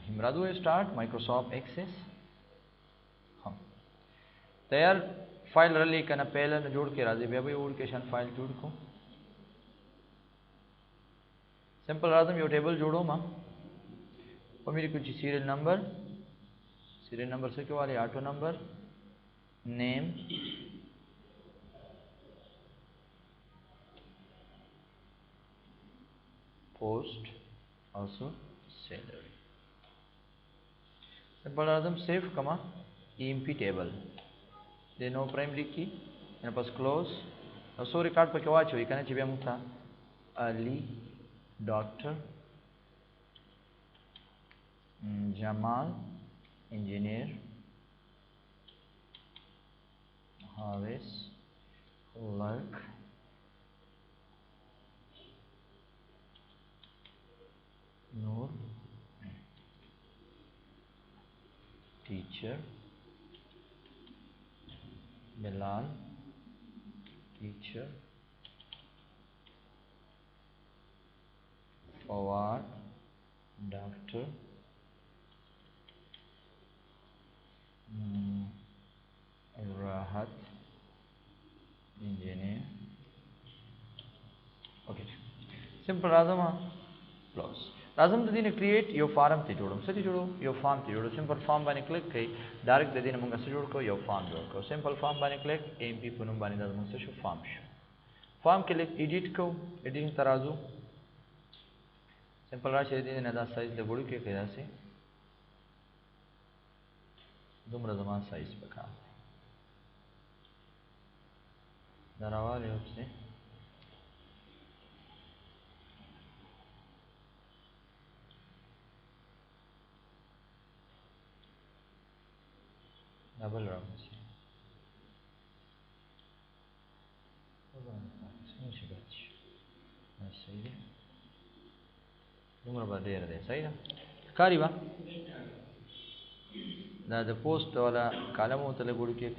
हिमरादो start Microsoft access हाँ तैयार फाइल रली कना पहले न जोड़ के राजी भाई उड़ के शन फाइल जोड़ को सिंपल राजम यो टेबल जोड़ो मां और मेरी कुछ सीरियल नंबर से के वाले auto number name post also salary simple राजम सेव कमा EMP टेबल दे नो प्राइमरी की मेरे पास क्लोज और सो रिकॉर्ड पर क्या वाच हुई कहना चाहिए मुझे अली डॉक्टर जमाल इंजीनियर हाविस लर्क नूर टीचर बिलाल टीचर फवाद डॉक्टर राहत इंजीनियर ओके सिंपल राजम क्लोज राजम दीने क्रिएट यो फार्म ते जोड़ो सही जोड़ो यो फार्म ते जोड़ो सिंपल फार्म बाने क्लिक कई डायरेक्ट दीने मंगा से जोड़ को यो फार्म जोड़ को सिंपल फार्म बाने क्लिक एमपी पुनम बाने दाद मंग से शो फार्म क्लिक एडिट को एडिटिंग तराजू सिंपल राशि दीने नदा साइज ले बड़ी के कया से दुमरा जमान साइज पका दरावाले उससे डबल राउंड से सही है नंबर बदे रहे सही ना कारी बा द पोस्ट वाला कॉलम होता है गुड़ के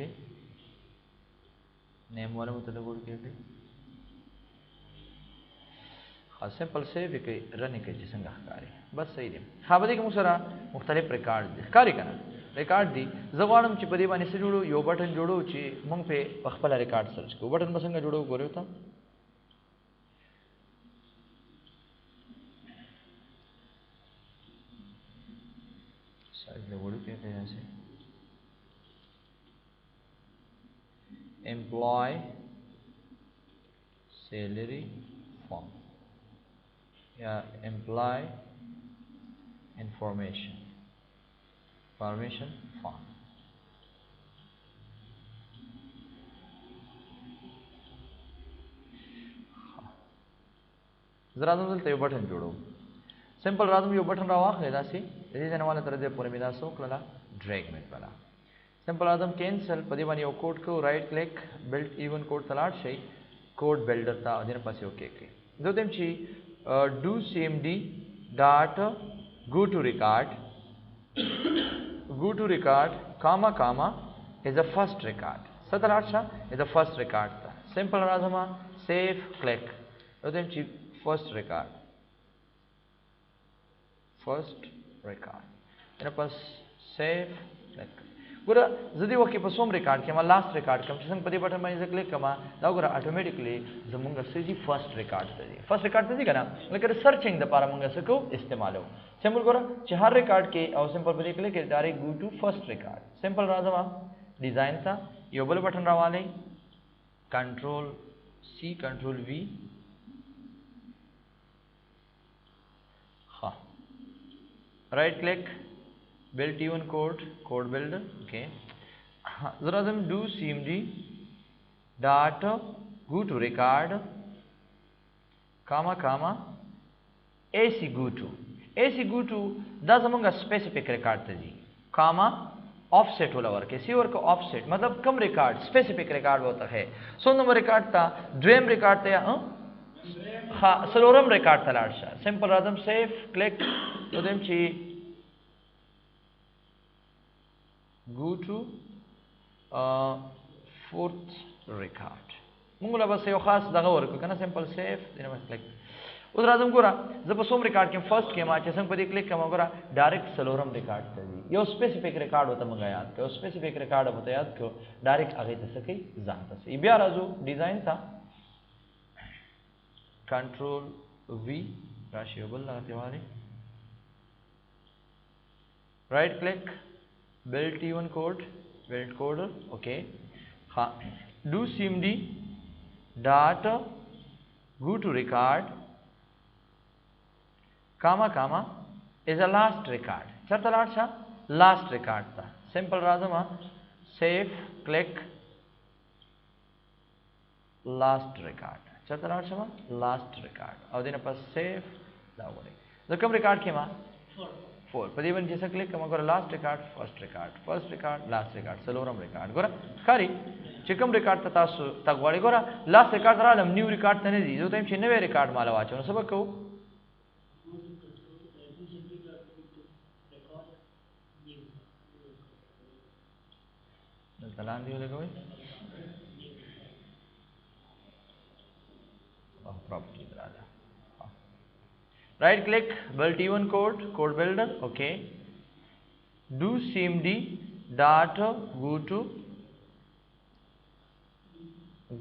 नेम वाला होता है गुड़ के हाँ सिंपल से भी कई रन के जिसंगा कारी बस सही है हाँ बदे के मुसरा मुख्तलिफ रिकॉर्ड कारी करना रिकॉर्ड दी जवानम ची पदी बानी से जोड़ो यो बटन जोड़ो ची मंग पे पखपला रिकॉर्ड सर्च को बटन बसंगा जोड़ो गोरे होता साइड ले बोलो क्या कहना से एम्प्लॉय सैलरी फॉर्म या एम्प्लॉय इंफॉर्मेशन फॉर्मेशन फॉर्म जरा चलते यो बटन जोड़ो सिंपल राजम यो बटन रहा लेदा सी यदि जन वाला तरह दे पूरे मिला सो क्ला ड्रैग में वाला सिंपल राजम कैंसिल पदी बानी यो कोड को right click build even code तलाट शे कोड बिल्डर ता दिन पास ओके के दो देम ची do cmd dot go to record comma is the first record satalarsha is the first record simple razama save click then first record ina pas save click gura zadi waki pasom record kema last record kam sang padi button ma click kama da gura automatically zamunga siji first record tadi kana lekin searching da para munga sako istemal ho simple करो चार record के और simple पर click करके direct go to first record simple राजमा design था यो बल बटन रवाले कंट्रोल सी कंट्रोल वी हाँ right click build even code builder okay जरा हम do cmd dot go to record comma ac go to दा जमंगा स्पेसिफिक रिकॉर्ड थे जी कामा ऑफसेट वाला वर्क सी वर्क ऑफसेट मतलब कम रिकॉर्ड स्पेसिफिक रिकॉर्ड होता है सो नंबर रिकॉर्ड था ड्वेम रिकॉर्ड था हाँ सलोरम रिकॉर्ड था लाडशा सिंपल रादम सेव क्लिक तो देम ची go to fourth record Mongla बस यो खास दगा वर्क करना सिंपल सेव देना बस क्लिक اوس راځم ګوره زه په څوم ریکارډ کې فرست کې ما چې څنګه په دې کلیک کوم ګوره ډایرکټ سلورم ریکارډ ته ځي یو سپیسیفیک ریکارډ وته مونږ یاد کړو سپیسیفیک ریکارډ وته یاد کړو ډایرکټ هغه ته سکی ځان ته بیا راځو ډیزاین ته کنټرول وی راشي بل لغته واره right click build t1 code build coder okay ha do cmd dot go to record comma is a last record chata last record ta simple razama save click last record chata last record avdina pas save da wale the kam record kema 4 पदी बन जैसा क्लिक कमा गोरा last record first record last record सलोरम रिकॉर्ड गोरा खाली चिकम रिकॉर्ड तता तगवाड़ी गोरा लास्ट रिकॉर्ड तरा लम न्यू रिकॉर्ड तने दी जो टाइम छिन्नवे रिकॉर्ड माला वाचो न सबक को तलान दियो लगे भाई प्रॉपर्टी बना दा right click build t1 code builder okay do cmd dot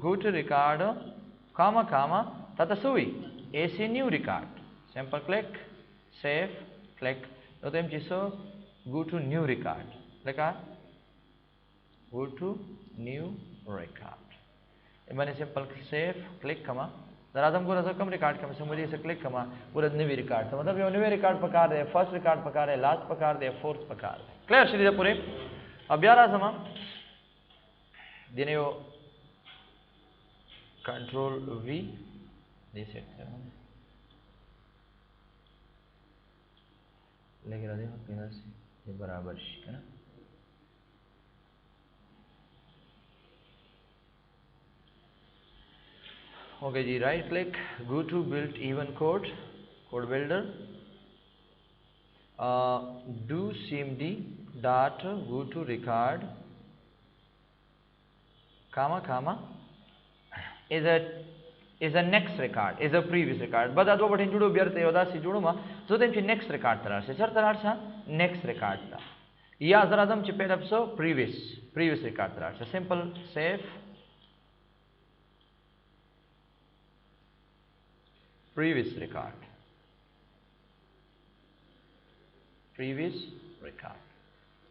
go to record comma tata sui ac new record simple click save click तो तेम चीज़ो go to new record लगा go to new record इमाने simple save click कमा दराज़म को रज़कम रिकॉर्ड कम से मुझे इसे क्लिक कमा पूरा नवी रिकॉर्ड था मतलब ये नवे रिकॉर्ड पकार है फर्स्ट रिकॉर्ड पकार है लास्ट पकार है फोर्थ पकार है क्लियर सीधे पूरे अब यार आज़मा दिने वो कंट्रोल वी दे सकते हैं लेकिन अभी हम किधर से ये बराबर है ना okay जी right click go to build even code builder do cmd dot go to record comma is a next record is a previous record बता दो बटन जुड़ो बियर ते वदा सी जुड़ो मा जो तेम ची next record तरार से चर तरार सा next record ता या जरा दम ची पहले अपसो previous record तरार से simple save previous record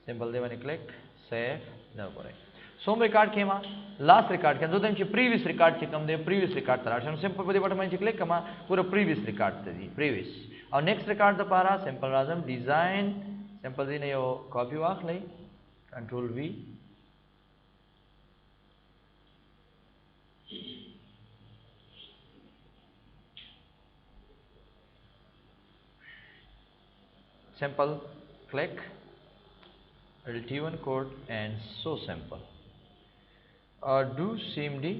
simple दे बने click save ना करे सोम रिकॉर्ड के मा लास्ट रिकॉर्ड के दो दिन ची previous रिकॉर्ड ची कम दे previous रिकॉर्ड तरार से सिंपल पदे बटन में ची क्लिक कमा पूरा previous रिकॉर्ड ते दी previous और next रिकॉर्ड द पारा सिंपल राजम डिजाइन सिंपल दी ने यो कॉपी वाक ले control we simple click t1 code and so simple do cmd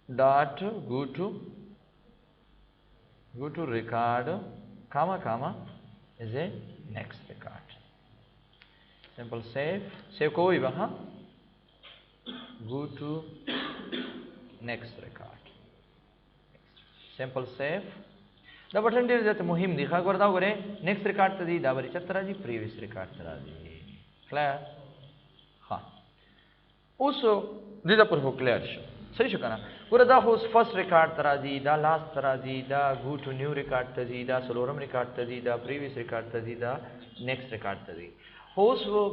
dot go to record comma is a next record simple save कोई वहाँ go to next record simple save दा button der जाते मुहिम दिखा कर दाव करे नेक्स्ट रिकॉर्ड तदी दाबरी चतरा जी प्रीवियस रिकॉर्ड तरा जी क्लियर हाँ उस दिदा पर हो क्लियर शो सही शो कना पूरा दा होस फर्स्ट रिकॉर्ड तरा जी दा लास्ट तरा जी दा गो टू न्यू रिकॉर्ड तजी दा सलोरम रिकॉर्ड तजी दा प्रीवियस रिकॉर्ड तजी दा नेक्स्ट रिकॉर्ड तजी होस वो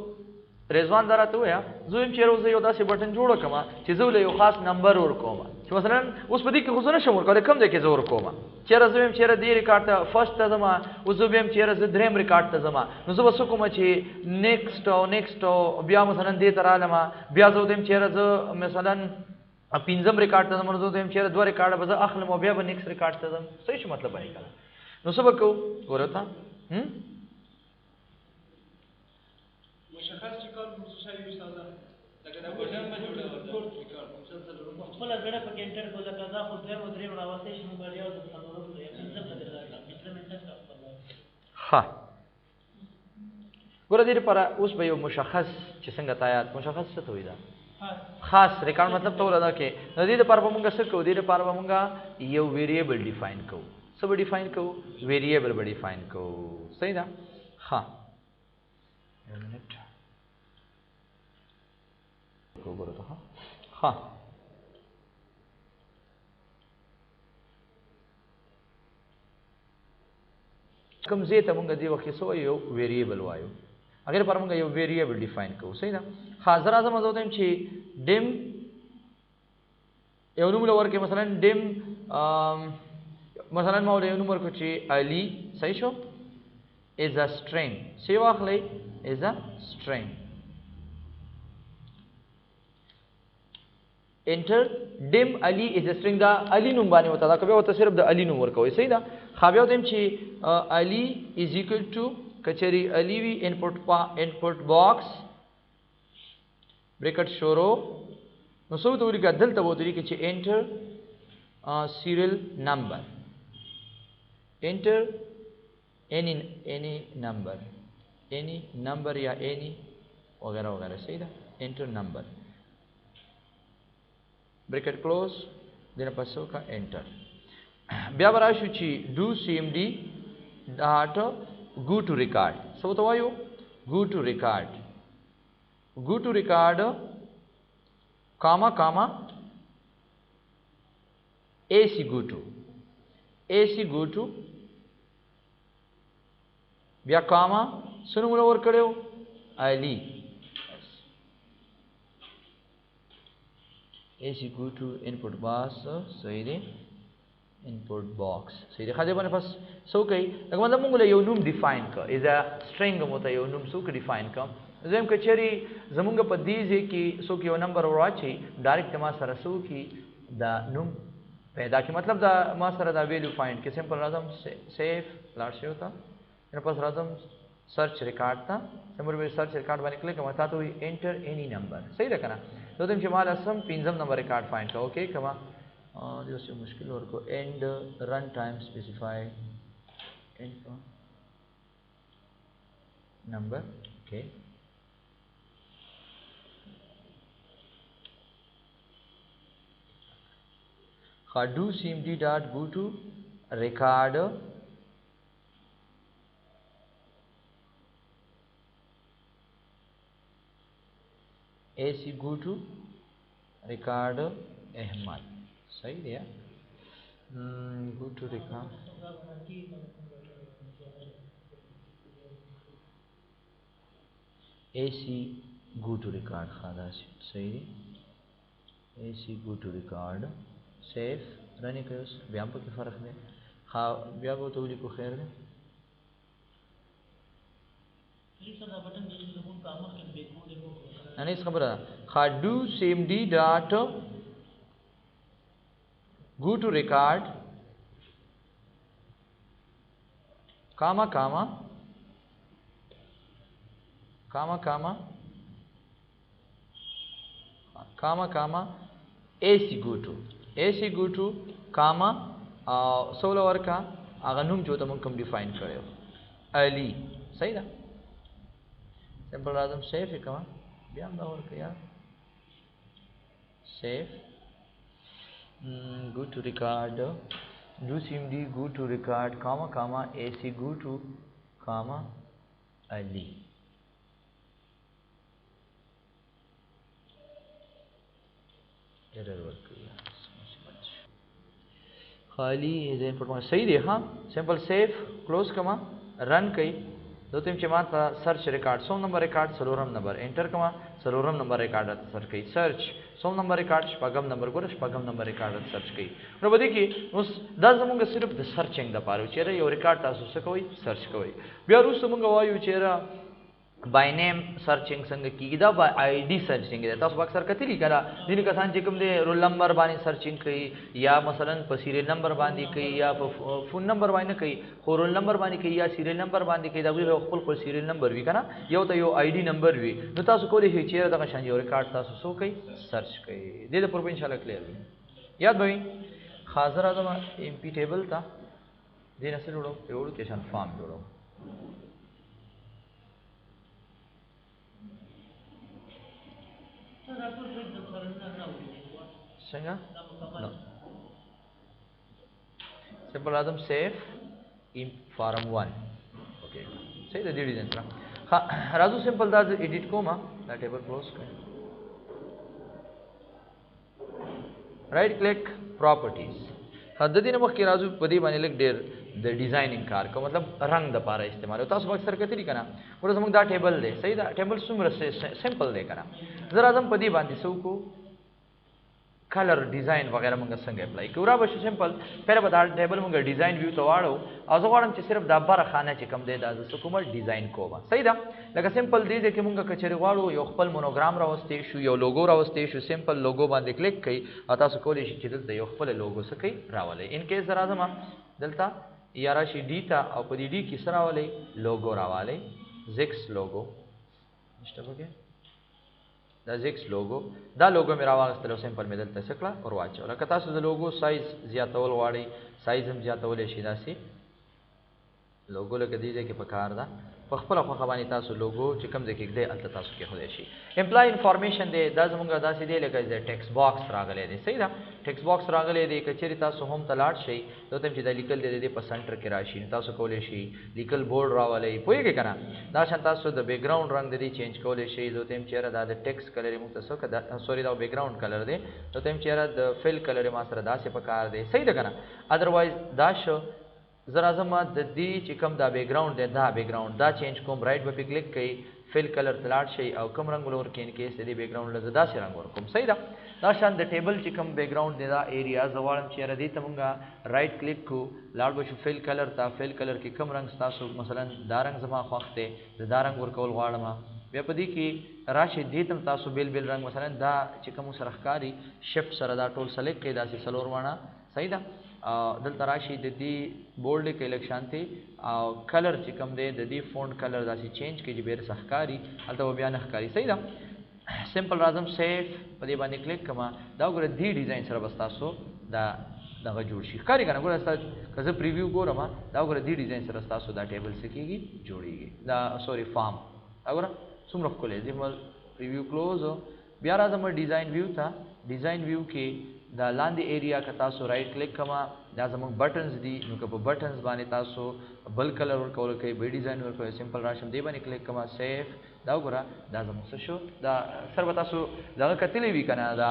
रेजवान दारा तो या जो इन चेहरों से योदा से बटन जोड़ो कमा चीज़ों ले यो खास नंबर और कोमा कि मसलन उस पदी के खुशना शमूर करे कम देखे जोर कोमा चेहरा जो हम चेहरा दी रिकॉर्ड था फर्स्ट तज़मा उस जो भी हम चेहरा से ड्रीम रिकॉर्ड तज़मा नुज़ो बसो को मची नेक्स्ट बिया मसलन दे तरह लमा बिया जो हम चेहरा जो मसलन पिंजम रिकॉर्ड तज़मा नुज़ो हम चेहरा दो रिकॉर्ड बज़ा आखिर में बिया नेक्स्ट रिकॉर्ड तज़म सही शो मतलब है क्या नुज़ो बको गोरता हाँ गोरा देर पर उस भाई मुशखस चिसंग तायात मुशखस से तो इधर खास रिकॉर्ड मतलब तो लगा के नदी दे पर बमुंगा सर को दे पर बमुंगा ये वेरिएबल डिफाइन को څه به ډیفاین کوو ویریبل به ډیفاین کوو صحیح ده ها یو منټ وګورئ ته ها کوم ځای ته مونږ دی وخت سو یو ویریبل وایو اگر پر مونږ یو ویریبل ډیفاین کوو صحیح ده حاضر اعظم زوتم چې ډیم یو نوم لور کې مثلا ډیم مثلا ما یو نوم ورکو چې علي صحیح شو is a string سی واخلئ is a string enter dim ali is a string دا ali نوم باندې وته دا کوي وته صرف د ali نوم ورکوي صحیح ده خابیا وته چې ali is equal to کچری ali وی input box bracket شروع نو څه ته ورګه دلته وته لري چې enter serial number enter any number या any वगैरह वगैरह सही था enter number bracket close देना पसो का enter बया बराशु ची do cmd dot go to record so तो वायु go to record comma ac go to بیا کاما سنو ور کړو ali ac go to input box صحیح دی input box صحیح دی خاطر باندې پس سو کوي دا مطلب موږ له یو نوم ډیفاین ک از ا string مو ته یو نوم سو ک ډیفاین ک زم کچری زمونږ په دې ځای کې سو کې یو نمبر ورواچي ډایرکټ ما سره سو کې دا نوم پیدا کی مطلب دا ما سره دا ویلیو فایند کې سمپل راځم سیف لاړ شو تا मेरे पास राजम सर्च रिकॉर्ड था समर में सर्च रिकॉर्ड बने क्लिक करता तो एंटर एनी नंबर सही रखा ना तो तुम जमाल असम पिंजम नंबर रिकॉर्ड फाइंड का ओके कमा जो मुश्किल और को and run time specify and number okay do cmd dot go to record AC go to record Ahmad सही है go to record AC go to record खादा सही है AC go to record safe running करो व्यायाम पर क्या फर्क है हाँ व्यायाम को तो उली को खैर है नहीं खबर do cmd dot go to record comma ac go to comma solo work का अगर नुम जो तम कम डिफाइन करे अली सही ना सिंपल राजम सेफ है कमा बियाम दा वर्क यार safe go to record do cmd go to record comma ac go to comma ali error work किया खाली इज इनपुट में सही दे हाँ सिंपल सेव क्लोज कमा रन कई दो तीन चमात सर्च रिकॉर्ड 100 नंबर रिकॉर्ड सलोरम नंबर एंटर कमा सलोरम नंबर रिकॉर्ड सर्च कई सर्च 100 नंबर रिकॉर्ड शपगम नंबर गोर शपगम नंबर रिकॉर्ड सर्च कई नो बदी की उस 10 जमुंगा सिर्फ द सर्चिंग द पारो चेहरा यो रिकॉर्ड तासु से कोई सर्च कोई बिया रुस जमुंगा वायु चेहरा बाय नेम सर्चिंग संग की दा बाय आईडी सर्चिंग दा तासु अक्सर कतली करा दिन कसान जेकम दे रोल नंबर बानी सर्चिंग कई या मसलन प सीरियल नंबर बांधी कई या फोन नंबर बानी कई हो रोल नंबर बानी कई या सीरियल नंबर बांधी कई दा वी खपल सीरियल नंबर वी कना यो त यो आईडी नंबर वी नो तासु कोले हे चेहरा दा कसान यो रिकॉर्ड तासु सो कई सर्च कई दे द पर इंशाल्लाह क्लियर वी याद भाई हाजिर आदम एमपी टेबल था दिन से जोड़ो एवढ केशन फॉर्म जोड़ो सिंपल राजम सेव इन फॉर्म 1 ओके सही द डिजाइन सर हाँ राजू सिंपल दा एडिट कोमा दा टेबल क्लोज कर राइट क्लिक प्रॉपर्टीज हद दिन मख के राजू पदी बाने लग डेर द डिजाइनिंग कार को मतलब रंग द पारा इस्तेमाल होता है अक्सर के तरीका ना और समझ दा टेबल दे सही दा टेबल सुमर से सिंपल दे करा जरा जम पदी बांधी सो को कलर डिजाइन वगैरह मंगा संग अप्लाई पूरा बस सिंपल पहले बता टेबल मंगा डिजाइन व्यू तो वाड़ो आज वाड़म चे सिर्फ दाबा रखाना चे कम दे दाज सुकुमर डिजाइन को बा सही दा लगा सिंपल दे के मंगा कचरे वाड़ो यो खपल मोनोग्राम रावस्ते शु यो लोगो रावस्ते शु सिंपल लोगो बांधे क्लिक कई अता सु कोले शी चिदल दे यो खपल लोगो से कई रावले इन केस जरा जमा दलता यारा शी डीता और पदी डी किस रावले लोगो रावले जिक्स लोगो स्टेप ओके दा जिक्स लोगो दा लोगो मेरा आवाज तलो सिंपल में दलता सकला और वाच और कता से लोगो साइज ज्यादा वल वाड़ी साइज हम ज्यादा वले शिदासी लोगो लगे दीजिए कि पकार दा पखपल खबानी तासु लोगो चिकम जे दे अल्ता तासु के खुदेशी एम्प्लॉय इंफॉर्मेशन दे दा जमुंगा दा सी दे लगे जे टेक्स्ट बॉक्स रागले दे सही दा टेक्स्ट बॉक्स रागले दे कचेरी तासु होम तलाट शई तो तम जे लिकल दे दे परसेंटर के राशि तासु कोलेशी लिकल बोर्ड रावले पोई के कना दा शान तासु द बैकग्राउंड रंग दे चेंज कोलेशी जो तम चेहरा दा टेक्स्ट कलर मुक्त सो का सॉरी दा बैकग्राउंड कलर दे तो तम चेहरा द फिल कलर मासर दा से पकार दे सही दा कना अदरवाइज दा शो जरा जमा दी चिकम दा बैकग्राउंड दे दा बैकग्राउंड दा चेंज कोम राइट पे क्लिक कई फिल कलर तलाट शई और कम रंग लोर के इनके से बैकग्राउंड लजदा से रंग और कोम सही दा दा शान द टेबल चिकम बैकग्राउंड दे दा एरिया जवालम चेहरा दी तमंगा राइट क्लिक को लाड बशु फिल कलर ता फिल कलर की कम रंग तासु मसलन दा रंग जमा खखते दा रंग वर कोल वाड़मा व्यापदी की राशि दीतम तासु बिल बिल रंग मसलन दा चिकम सरखकारी शिफ्ट सरदा टोल सेलेक्ट के दा से सलोरवाना सही दा दल तराशी दी बोल्ड के इलेक्शन थे कलर चिकम दे दी फ़ॉन्ट कलर दासी चेंज के जी बेर सहकारी अलता वो बयान हकारी सही दा सिंपल राजम सेफ पदे बाने क्लिक कमा दा गुरे दी डिजाइन सर बस्तासो दा दा जोड़ शी कारी करना गुरे अस्ता कज़ प्रीव्यू गो रमा दा गुरे दी डिजाइन सर बस्तासो दा टेबल से कीगी जोड़ीगी दा सॉरी फॉर्म अगुरा सुम रख को ले दिमल प्रीव्यू क्लोज हो बियार राजम डिजाइन व्यू था डिजाइन व्यू के दा लांदी एरिया का तासो राइट क्लिक कमा दा जमंग बटन्स दी नुका बटन्स बाने तासो बल कलर वर कोल के बे डिजाइन वर को सिंपल राशम दे बाने क्लिक कमा सेफ दा गुरा दा जमंग सशो दा सर बतासो दा कतले वी कना दा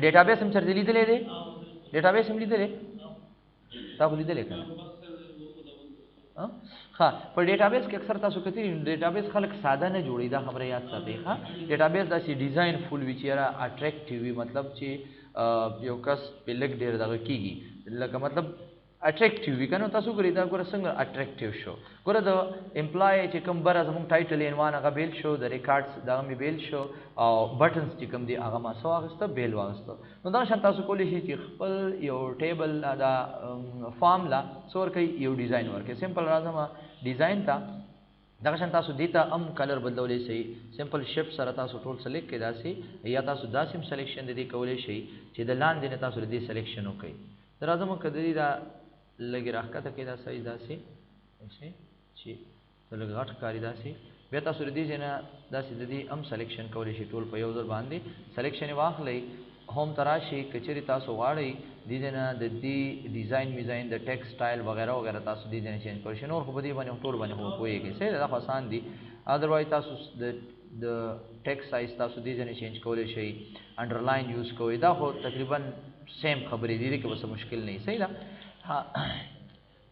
डेटाबेस हम चर्च ली दे डेटाबेस हम ली दे ता बोली दे कना हाँ पर डेटाबेस के अक्सर तासु कती डेटाबेस खलक सादा ने जोड़ी दा खबर याद साथे हाँ डेटाबेस दा सी डिजाइन फुल विचेरा अट्रैक्टिव मतलब ची यो कस पिलक डेर दा कीगी लगा मतलब अट्रैक्टिव वी कनो तासु करी दा गोरा संग अट्रैक्टिव शो गोरा द एम्प्लॉय चिकम बरा जमुंग टाइटल एनवान अगा बेल शो द रिकॉर्ड्स दा मी बेल शो बटन्स चिकम दी अगा मा सो आगस्त बेल वागस्त नो दा शान तासु कोली शी चिखपल यो टेबल दा फॉर्मूला सोर कई यो डिजाइन वर्क सिंपल राजमा डिजाइन था दक्षण तासु दीता अम कलर बदलवले सही सिंपल शिफ्ट सर तासु टोल सेलेक्ट के दासी या तासु दासिम सिलेक्शन दे कवले सही चे दलान देने तासु दे सिलेक्शन हो कई दराजम कदरी दा लगे रखा था के दा सही दासी ऐसे ची तो लगे घाट कारी दासी बेता सुर दी जना दासी ददी अम सिलेक्शन कवले सही टोल पे यूजर बांधी सिलेक्शन वाख ले होम तराशी कचेरी तासु वाड़ी दीजना दी डिजाइन मिजाइन द टेक्सटाइल वगैरह वगैरह तासु दीजना चेंज कर और बदी बने टोल बने हो कोई के से दा आसान दी अदरवाइज तासु द टेक्स्ट साइज तासु दीजना चेंज कोले शई अंडरलाइन यूज को इदा हो तकरीबन सेम खबरी दी के बस मुश्किल नहीं सही दा हां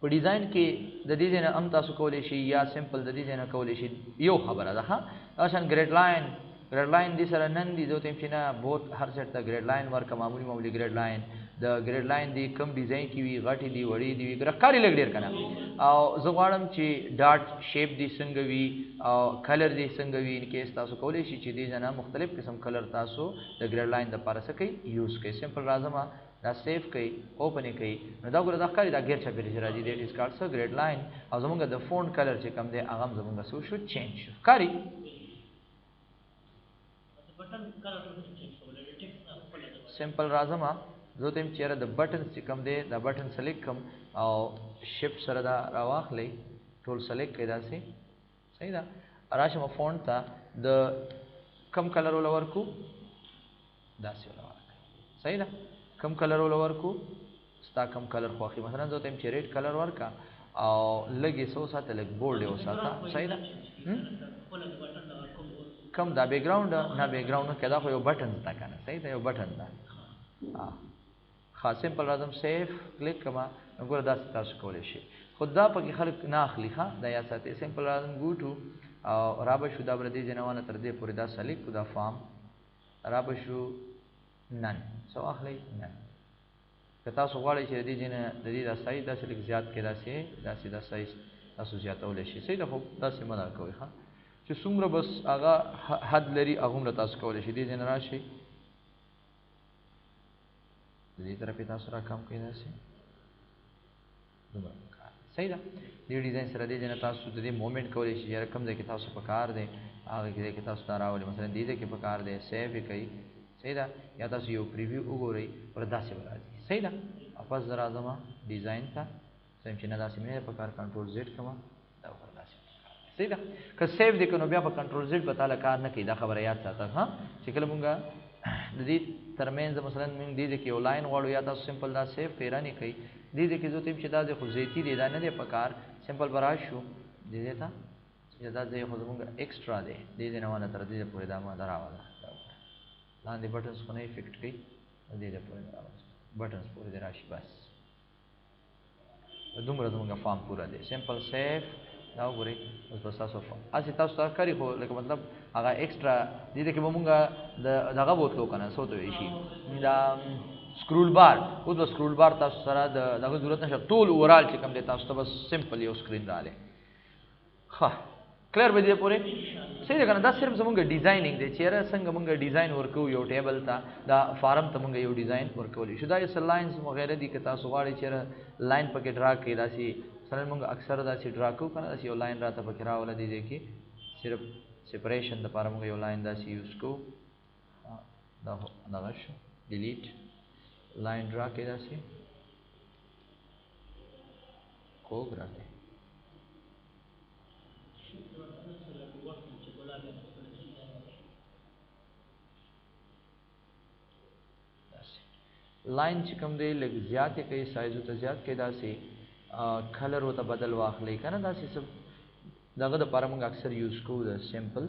पर डिजाइन के द दीजना अम तासु कोले शई या सिंपल द दीजना कोले शई यो खबर दा हां असन ग्रेड लाइन दी सर नंदी दो तेमचिना बहुत हर set the grade line work मामूली grade line the grade line दी कम डिजाइन की वी गाटी दी वड़ी दी रखारी लग डेर कना जवाड़म ची डॉट शेप दी संगवी कलर दी संगवी इन केस तासु कोले शी ची दी जना मुख्तलिफ किस्म कलर तासु द ग्रेड लाइन द पार सके यूज के सिंपल राजमा दा सेव कई ओपन कई दा गुर दा खाली दा गेर छपे जरा जी that is called so grade line और जमुंगा द फॉन्ट कलर चे कम दे आगम जमुंगा सो शु चेंज कारी सिंपल राजमा जो तेम चेहरा द बटन चिकम दे द बटन सेलेक्ट कम और शिफ्ट सरदा रावाख ले टोल सेलेक्ट के दासी सही दा राशम फॉन्ट था द कम कलर वाला वर्क को दासी वाला वर्क सही दा कम कलर वाला वर्क को ستا کم کلر خوښي مثلا زه ته چې ریډ کلر ورکا او لګي سو ساته لګ بولډ یو ساته صحیح ده کم دا بیک گراوند نه بیک گراوند کې دا خو یو بٹن تا کنه صحیح ده یو بٹن دا خاص سمپل راځم سیف کلیک کما وګوره دا تاسو کولای شئ خدا پکې خلک نه اخلي ښا دا یا ساتي سمپل راځم ګو ټو او رابه شو دا بر دې جنوانه تر دې پورې دا سلیک کو دا فارم رابه شو نن سو اخلي نن که تاسو غواړئ چې دې جن د دې دا سایز دا سلیک زیات کړئ دا سایز تاسو زیاتول شي صحیح ده خو دا سم نه کوي ښا چې څومره بس هغه حد لري هغه تاسو کولای شئ دې جن راشي دې طرفه تاسو را کم کړئ داسې دومره صحیح ده دې ډیزاین سره دې جن تاسو د دې موومېنټ کولای شئ چې رقم دې کې تاسو په کار دی هغه کې تاسو دا راولي مثلا دې کې په کار دی سیو یې کوي صحیح ده یا تاسو یو پریویو وګورئ پر داسې راځي صحیح ده واپس راځم ډیزاین ته سم چې نه داسې مې په کار کنټرول زد کوم دا پر داسې صحیح ده که سیو دې کنو بیا په کنټرول زد په تعالی کار نه کوي دا خبره یاد ساته ها چې کله مونږه د دې ترمنځ مثلا موږ دې کې یو لاین غواړو یا تاسو سمپل دا سیو پیرانی کوي دې کې زه تیم چې دا خو زیتی دی دا نه دی په کار سمپل براش شو دې ته چې دا ځای خو موږ ایکسترا دی دې نه ونه تر دې پورې دا ما دراواله لاندې بټنز خو نه افیکټ کوي دې پورې دراواله بټنز پورې راشي بس دومره زموږ فارم پورا دی سمپل سیف دا وګورئ اوس بس تاسو اسی تاسو تا کاری خو لکه مطلب هغه ایکسترا دې کې به مونږه دغه بوتلو کنه سوته وی شي دا سکرول بار او د سکرول بار تاسو سره دغه ضرورت نشه ټول اورال چې کوم دی تاسو ته بس سمپل یو سکرین رااله ها کلیر به دې پورې صحیح ده کنه دا صرف زمونږ ډیزاینینګ دی چې را څنګه مونږ ډیزاین ورکو یو ټیبل ته دا فارم ته مونږ یو ډیزاین ورکول شو دا یې لاینز وغیرہ دي که تاسو غواړئ چې لاین پکې ډرا کړئ داسې مثلا مونږ اکثر داسې ډرا کوو کنه داسې یو لاین راته پکې راوله دي کې صرف سپریشن د لپاره مونږ یو لاین داسې یوز کوو دا دغه شو ډیلیټ لاین ډرا کړئ داسې کوګ راته لاین چې کوم دی لږ زیات کوي سایز ته زیات کې داسې کلر وته بدل واخلې کنه داسې سب دغه د لپاره موږ اکثر یوز کوو د سمپل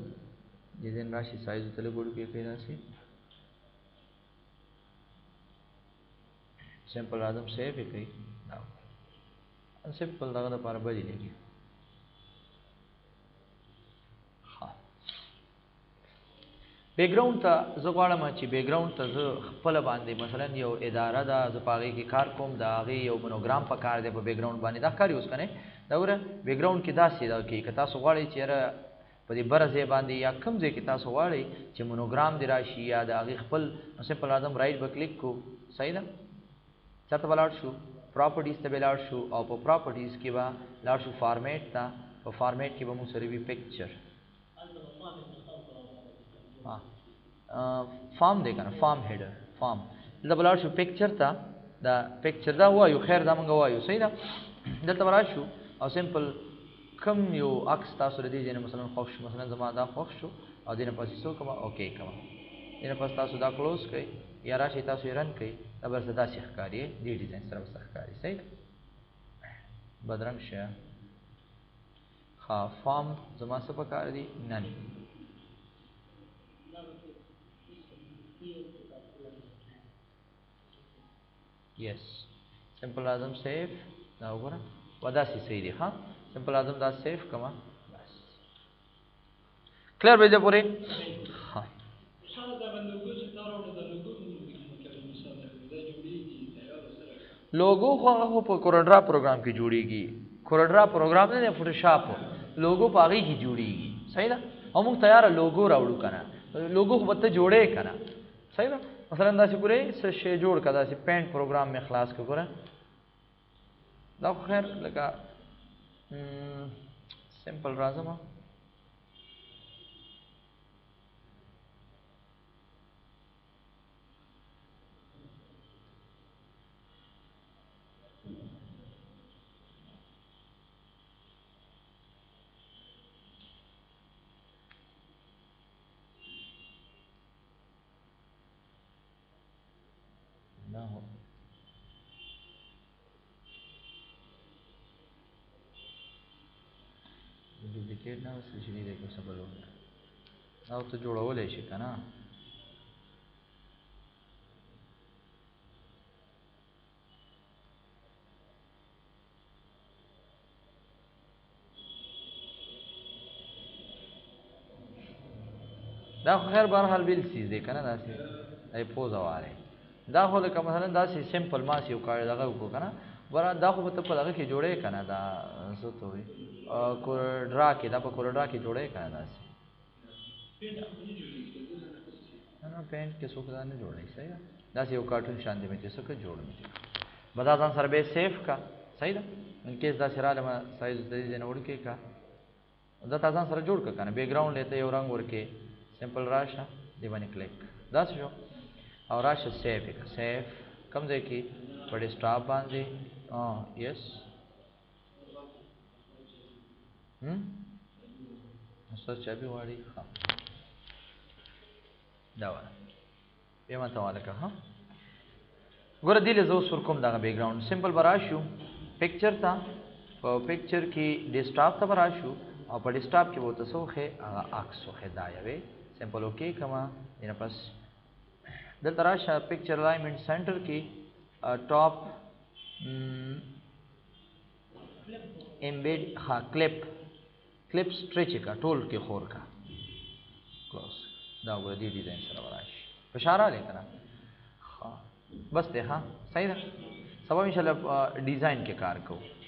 دې راشي سایز ته له ګورو کې کوي داسې سمپل راځم سیو کوي دا سمپل دغه د لپاره بدلی لګي بیک گراوند ته زه غواړم چې بیک گراوند ته زه خپل باندې مثلا یو اداره ده زه پاغي کې کار کوم دا غي یو مونوګرام په کار دی په بیک گراوند باندې دا کار یوز کنه دا ور بیک گراوند کې داسې دا کې که تاسو غواړئ چې په دې برزه باندې یا کوم ځای کې تاسو غواړئ چې مونوګرام دی راشي یا دا غي خپل سمپل اعظم رائټ به کلیک کو صحیح ده چاته ولاړ شو پراپرټیز ته ولاړ شو او په پراپرټیز کې به لاړ شو فارمیټ ته په فارمیټ کې به مو سره وی پکچر فارم دی کنه فارم هیډر فارم دا بلار شو پکچر تا دا پکچر دا وایو خیر دا مونږ وایو صحیح ده دلته بلار شو او سمپل کم یو عکس تاسو لري چې مثلا خوښ مثلا زما دا خوښ شو او دینه پاسې سو کوم اوکے کوم دینه پاس تاسو دا کلوز کړئ یا راشي تاسو یې رن کړئ دا بس دا ښکاری دی ډیزاین سره ښکاری صحیح ده بدرنګ شه ها فارم زما څه پکار دي نه yes simple اعظم سیف دا وګوره ودا سي صحیح دی ها simple اعظم دا سیف کما بس کلیر به دې پوره ها لوګو خو په کورډرا پروګرام کې جوړیږي کورډرا پروګرام نه فوټوشاپ لوګو پاغي کې جوړیږي صحیح ده او موږ تیار لوګو راوړو کنه لوګو خو ته جوړې کنه صحیح ده مثلا دا چې پوره څه شی جوړ کړه چې پینټ پروګرام می خلاص کړه دا خیر لکه سمپل راځم ډوپلیکیټ نه اوس چې دې کو څه بل او ته جوړولای شي کنه دا خو خیر بهر حال بیل چیز دی کنه داسې ای پوز واره دا خو لکه مثلا داسې سمپل ماس یو کار دغه وکړو کنه ورا دا خو ته په دغه کې جوړې کنه دا څه ته وي کوډرا کې دا په کوډرا کې جوړې کنه داسې نه پینټ کې څوک دا نه جوړې صحیح دا یو کارټون شان دی مې څه کې جوړ مې بدا ځان سره به سیف کا صحیح ده ان کیس دا سراله ما سایز دې نه وړ کې کا دا تاسو سره جوړ کا کنه بیک گراوند لته یو رنگ ورکه سمپل راشه دی باندې کلیک دا څه شو او راشه سیف کا سیف کم ځای کې په ډیسکټاپ باندې یس سرچ به واړی ها دا وره به ما ته والکه ها ګوره دی له زو سر کوم دا بیک گراوند سمپل براشو پکچر تا په پکچر کې ډیسکټاپ ته براشو او په ډیسکټاپ کې وو تاسو خه عکس خو هدايه سمپل اوکے کما ینه پس د تراشه پکچر الاینمنٹ سنټر کې ټاپ امبیډ ها کلپ سټریچ کا ټول کې خور کا کلوز دا وګړه دی ډیزاین سره وراشي اشاره لیکنه ها بس ته ها صحیح ده سبا ان شاء الله ډیزاین کې کار کوو